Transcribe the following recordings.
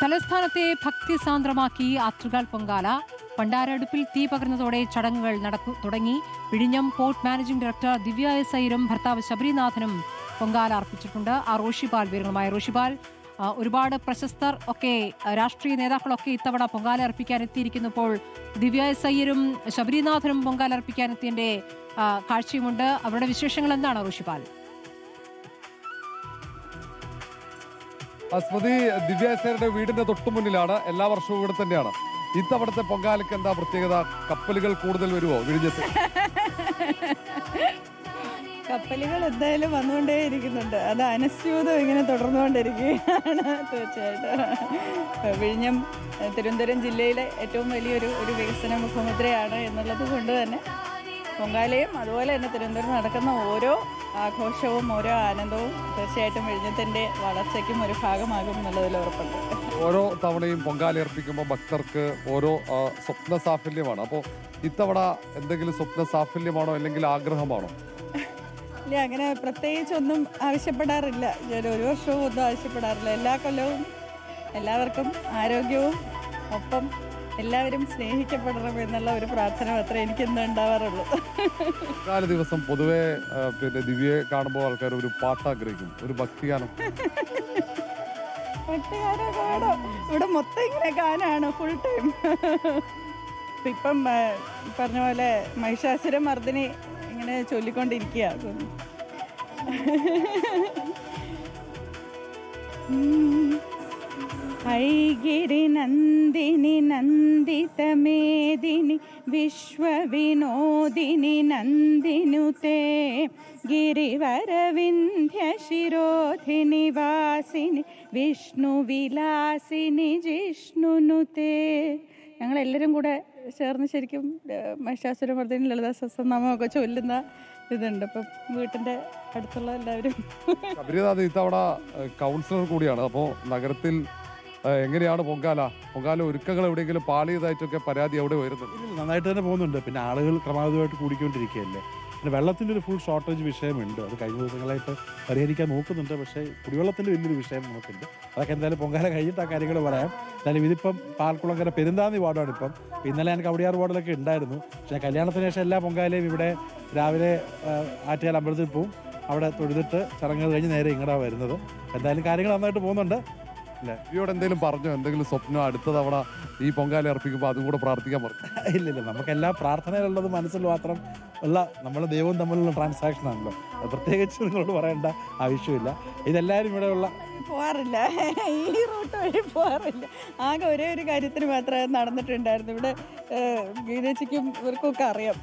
തലസ്ഥാനത്തെ ഭക്തിസാന്ദ്രമാക്കി ആറ്റുകാൽ പൊങ്കാല. പണ്ടാരടുപ്പിൽ തീ പകർന്നതോടെ ചടങ്ങുകൾ തുടങ്ങി. വിഴിഞ്ഞം പോർട്ട് മാനേജിംഗ് ഡയറക്ടർ ദിവ്യ എസ് അയ്യരും ഭർത്താവ് ശബരിനാഥനും പൊങ്കാല അർപ്പിച്ചിട്ടുണ്ട്. റോഷിപാൽ വിവരങ്ങളുമായി. റോഷിപാൽ, ഒരുപാട് പ്രശസ്തർ ഒക്കെ രാഷ്ട്രീയ നേതാക്കളൊക്കെ ഇത്തവണ പൊങ്കാല അർപ്പിക്കാൻ എത്തിയിരിക്കുന്നു. ഇപ്പോൾ ദിവ്യ എസ് അയ്യരും ശബരിനാഥനും പൊങ്കാല അർപ്പിക്കാൻ എത്തിയതിന്റെ കാഴ്ചയുമുണ്ട്. അവരുടെ വിശേഷങ്ങൾ എന്താണ് റോഷിപാൽ? സ്മൃതി, ദിവ്യാസേനയുടെ വീടിന്റെ തൊട്ടു മുന്നിലാണ്. എല്ലാ വർഷവും ഇവിടെ തന്നെയാണ്. ഇത്തവണത്തെ പൊങ്കാലയ്ക്ക് എന്താ പ്രത്യേകത? കപ്പലുകൾ കൂടുതൽ വരുമോ വിഴിഞ്ഞത്ത്? കപ്പലുകൾ എന്തായാലും വന്നുകൊണ്ടേയിരിക്കുന്നുണ്ട്. അത് അനസ്യൂതം ഇങ്ങനെ തുടർന്നുകൊണ്ടിരിക്കുകയാണ്. തീർച്ചയായിട്ടും വിഴിഞ്ഞം തിരുവനന്തപുരം ജില്ലയിലെ ഏറ്റവും വലിയൊരു വികസന മുഖമുദ്രയാണ് എന്നുള്ളത് കൊണ്ട് തന്നെ പൊങ്കാലയും അതുപോലെ തന്നെ തിരുവനന്തപുരം നടക്കുന്ന ഓരോ ആഘോഷവും ഓരോ ആനന്ദവും തീർച്ചയായിട്ടും വിഴിഞ്ഞത്തിൻ്റെ വളർച്ചയ്ക്കും ഒരു ഭാഗമാകും എന്നുള്ളതിൽ ഉറപ്പുണ്ട്. ഓരോ തവണയും പൊങ്കാല അർപ്പിക്കുമ്പോൾ ഭക്തർക്ക് ഓരോ സ്വപ്ന സാഫല്യമാണ്. അപ്പോൾ ഇത്തവണ എന്തെങ്കിലും സ്വപ്ന സാഫല്യമാണോ അല്ലെങ്കിൽ ആഗ്രഹമാണോ? ഇല്ല, അങ്ങനെ പ്രത്യേകിച്ചൊന്നും ആവശ്യപ്പെടാറില്ല. ഞാൻ ഒരു വർഷവും ഒന്നും ആവശ്യപ്പെടാറില്ല. എല്ലാ കൊല്ലവും എല്ലാവർക്കും ആരോഗ്യവും ഒപ്പം എല്ലാവരും സ്നേഹിക്കപ്പെടണം എന്നുള്ള ഒരു പ്രാർത്ഥന മാത്രമേ എനിക്കെന്നും ഉണ്ടാവാറുള്ളൂ. പൊങ്കാല ദിവസം പൊതുവെ ദിവ്യയെ കാണുമ്പോൾ ആൾക്കാർ ഒരു പാട്ട് ആഗ്രഹിക്കും, ഒരു ഭക്തിഗാനം. ഭക്തിഗാനം കാണോ? ഇവിടെ മൊത്തം ഇങ്ങനെ ഗാനാണ് ഫുൾ ടൈം. ഇപ്പം പറഞ്ഞ പോലെ മഹിഷാസുര മർദ്ദിനി ഇങ്ങനെ ചൊല്ലിക്കൊണ്ടിരിക്കുക. ഐഗിരി നന്ദിനി നന്ദിതമേദിനി വിശ്വവിനോദിനി നന്ദിനുതേ ഗിരിവരവിന്ധ്യ ശിരോധിനി വാസിനി വിഷ്ണുവിലാസിനി ജിഷ്ണുനുതേ. ഞങ്ങളെല്ലാവരും കൂടെ ചേർന്ന് ശരിക്കും മഹിഷാസുരമർദ്ദിനി ലളിതാ സഹസ്രനാമമൊക്കെ ചൊല്ലുന്ന ഇതുണ്ട്. അപ്പം വീട്ടിൻ്റെ അടുത്തുള്ള എല്ലാവരും. ശബരിനാഥ് ഇത്തവണ കൗൺസിലർ കൂടിയാണ്. അപ്പോൾ നഗരത്തിൽ എങ്ങനെയാണ് പൊങ്കാല ഒരുക്കങ്ങൾ എവിടെയെങ്കിലും പാളിയതായിട്ടൊക്കെ പരാതി അവിടെ വരുന്നുണ്ട്? നന്നായിട്ട് തന്നെ പോകുന്നുണ്ട്. പിന്നെ ആളുകൾ ക്രമാതീതമായിട്ട് കൂടിക്കൊണ്ടിരിക്കുകയല്ലേ. പിന്നെ വെള്ളത്തിൻ്റെ ഒരു ഫുൾ ഷോർട്ടേജ് വിഷയമുണ്ട്. അത് കഴിഞ്ഞ ദിവസങ്ങളായിട്ട് പരിഹരിക്കാൻ നോക്കുന്നുണ്ട്. പക്ഷേ കുടിവെള്ളത്തിൻ്റെ വലിയൊരു വിഷയം നമുക്കുണ്ട്. അതൊക്കെ എന്തായാലും പൊങ്കാല കഴിഞ്ഞിട്ട് ആ കാര്യങ്ങൾ പറയാം. എന്തായാലും ഇതിപ്പം പാൽക്കുളങ്കര പെരുന്താന്നി വാർഡാണ്. ഇപ്പം ഇന്നലെ ഞാൻ കവടിയാർ വാർഡിലൊക്കെ ഉണ്ടായിരുന്നു. പക്ഷേ കല്യാണത്തിന് ശേഷം എല്ലാ പൊങ്കാലയും ഇവിടെ രാവിലെ ആറ്റുകാൽ അമ്പലത്തിൽ പോവും. അവിടെ തൊഴുതിട്ട് ചടങ്ങുകൾ കഴിഞ്ഞ് നേരെ ഇങ്ങോട്ടാണ് വരുന്നത്. എന്തായാലും കാര്യങ്ങൾ നന്നായിട്ട് പോകുന്നുണ്ട്. ദിവ്യയോട് എന്തെങ്കിലും പറഞ്ഞോ? എന്തെങ്കിലും സ്വപ്നം അടുത്ത തവണ ഈ പൊങ്കാല അർപ്പിക്കുമ്പോൾ അതും കൂടെ പ്രാർത്ഥിക്കാൻ പറഞ്ഞു? ഇല്ല, നമുക്കെല്ലാം പ്രാർത്ഥനയിലുള്ളത് മനസ്സിൽ മാത്രം ഉള്ള നമ്മൾ ദൈവവും തമ്മിലുള്ള ട്രാൻസാക്ഷൻ ആണല്ലോ. അത് പ്രത്യേകിച്ച് നിങ്ങളോട് പറയേണ്ട ആവശ്യമില്ല. ഇതെല്ലാവരും ഇവിടെ ഉള്ള പോകാറില്ല, ഈ റൂട്ട് വഴി പോകാറില്ല. ആകെ ഒരേ ഒരു കാര്യത്തിന് മാത്രമേ നടന്നിട്ടുണ്ടായിരുന്നു. ഇവിടെ ഗീതേച്ചിക്കും ഇവർക്കൊക്കെ അറിയാം.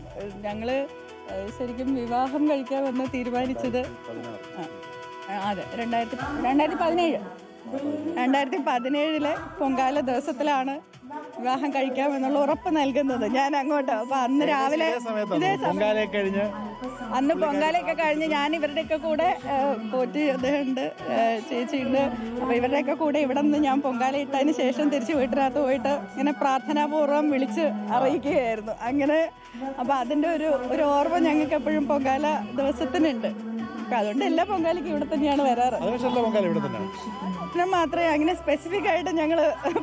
ഞങ്ങൾ ശരിക്കും വിവാഹം കഴിക്കാമെന്ന് തീരുമാനിച്ചത് അതെ 2017 പൊങ്കാല ദിവസത്തിലാണ് വിവാഹം കഴിക്കാമെന്നുള്ള ഉറപ്പ് നൽകുന്നത്. ഞാൻ അങ്ങോട്ട് അപ്പൊ അന്ന് രാവിലെ അന്ന് പൊങ്കാലയൊക്കെ കഴിഞ്ഞ് ഞാൻ ഇവരുടെയൊക്കെ കൂടെ പോറ്റി അദ്ദേഹമുണ്ട്, ചേച്ചിയുണ്ട്. അപ്പൊ ഇവരുടെയൊക്കെ കൂടെ ഇവിടെ നിന്ന് ഞാൻ പൊങ്കാല ഇട്ടതിന് ശേഷം തിരിച്ച് വീട്ടിനകത്ത് പോയിട്ട് ഇങ്ങനെ പ്രാർത്ഥനാപൂർവ്വം വിളിച്ച് അറിയിക്കുകയായിരുന്നു. അങ്ങനെ അപ്പൊ അതിന്റെ ഒരു ഓർമ്മ ഞങ്ങൾക്ക് എപ്പോഴും പൊങ്കാല ദിവസത്തിനുണ്ട്. അപ്പൊ അതുകൊണ്ട് എല്ലാ പൊങ്കാലയ്ക്കും ഇവിടെ തന്നെയാണ് വരാറ്. പിന്നെ മാത്രമേ അങ്ങനെ സ്പെസിഫിക് ആയിട്ട് ഞങ്ങൾ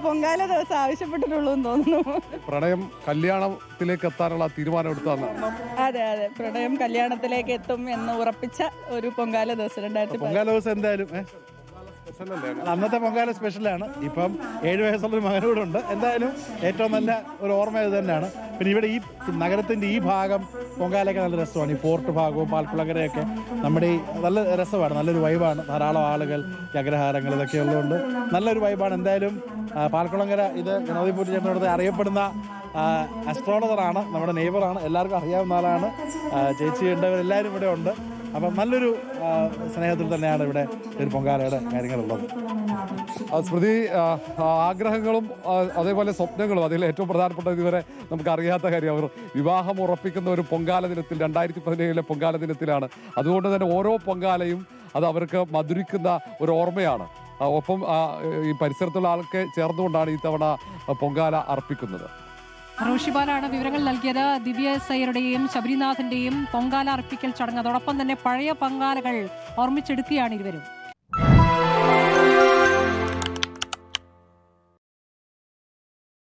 പൊങ്കാല ദിവസം ആവശ്യപ്പെട്ടിട്ടുള്ളൂ എന്ന് തോന്നുന്നു. പ്രണയം കല്യാണത്തിലേക്ക് എത്താനുള്ള തീരുമാനം എടുത്താണ്. അതെ, പ്രണയം കല്യാണത്തിലേക്ക് എത്തും എന്ന് ഉറപ്പിച്ച ഒരു പൊങ്കാല ദിവസം 2014 എന്തായാലും അന്നത്തെ പൊങ്കാല സ്പെഷ്യലാണ്. ഇപ്പം 7 വയസ്സുള്ളൊരു മകനോടുണ്ട്. എന്തായാലും ഏറ്റവും നല്ല ഒരു ഓർമ്മ ഇത് തന്നെയാണ്. പിന്നെ ഇവിടെ ഈ നഗരത്തിൻ്റെ ഈ ഭാഗം പൊങ്കാലയൊക്കെ നല്ല രസമാണ്. ഈ ഫോർട്ട് ഭാഗവും പാൽക്കുളങ്കരയൊക്കെ നമ്മുടെ ഈ നല്ല രസമാണ്, നല്ലൊരു വൈബാണ്. ധാരാളം ആളുകൾ, അഗ്രഹാരങ്ങൾ ഇതൊക്കെ ഉള്ളതുകൊണ്ട് നല്ലൊരു വൈബാണ്. എന്തായാലും പാൽക്കുളങ്കര ഇത് ഗണപതിപൂട്ടി ചേട്ടനോട് അറിയപ്പെടുന്ന അസ്ട്രോളജറാണ്, നമ്മുടെ നെയ്ബറാണ്, എല്ലാവർക്കും അറിയാവുന്ന ആളാണ്. ചേച്ചിയുണ്ട്, എല്ലാവരും ഇവിടെ ഉണ്ട്. അപ്പം നല്ലൊരു സ്നേഹത്തിൽ തന്നെയാണ് ഇവിടെ ഒരു പൊങ്കാലയുടെ കാര്യങ്ങളുള്ളത്. സ്മൃതി, ആഗ്രഹങ്ങളും അതേപോലെ സ്വപ്നങ്ങളും അതിൽ ഏറ്റവും പ്രധാനപ്പെട്ട ഇതുവരെ നമുക്ക് അറിയാത്ത കാര്യം, അവർ വിവാഹം ഉറപ്പിക്കുന്ന ഒരു പൊങ്കാല ദിനത്തിൽ 2017 പൊങ്കാല ദിനത്തിലാണ്. അതുകൊണ്ട് തന്നെ ഓരോ പൊങ്കാലയും അത് അവർക്ക് മധുരിക്കുന്ന ഒരു ഓർമ്മയാണ്. ഒപ്പം ഈ പരിസരത്തുള്ള ആൾക്ക് ചേർന്നുകൊണ്ടാണ് ഈ തവണ പൊങ്കാല അർപ്പിക്കുന്നത്. റോഷിപാലാണ് വിവരങ്ങൾ നൽകിയത്. ദിവ്യ എസ് അയ്യരുടെയും ശബരിനാഥന്റെയും പൊങ്കാല അർപ്പിക്കൽ ചടങ്ങ്, അതോടൊപ്പം തന്നെ പഴയ പൊങ്കാലകൾ ഓർമ്മിച്ചെടുക്കുകയാണ് ഇരുവരും.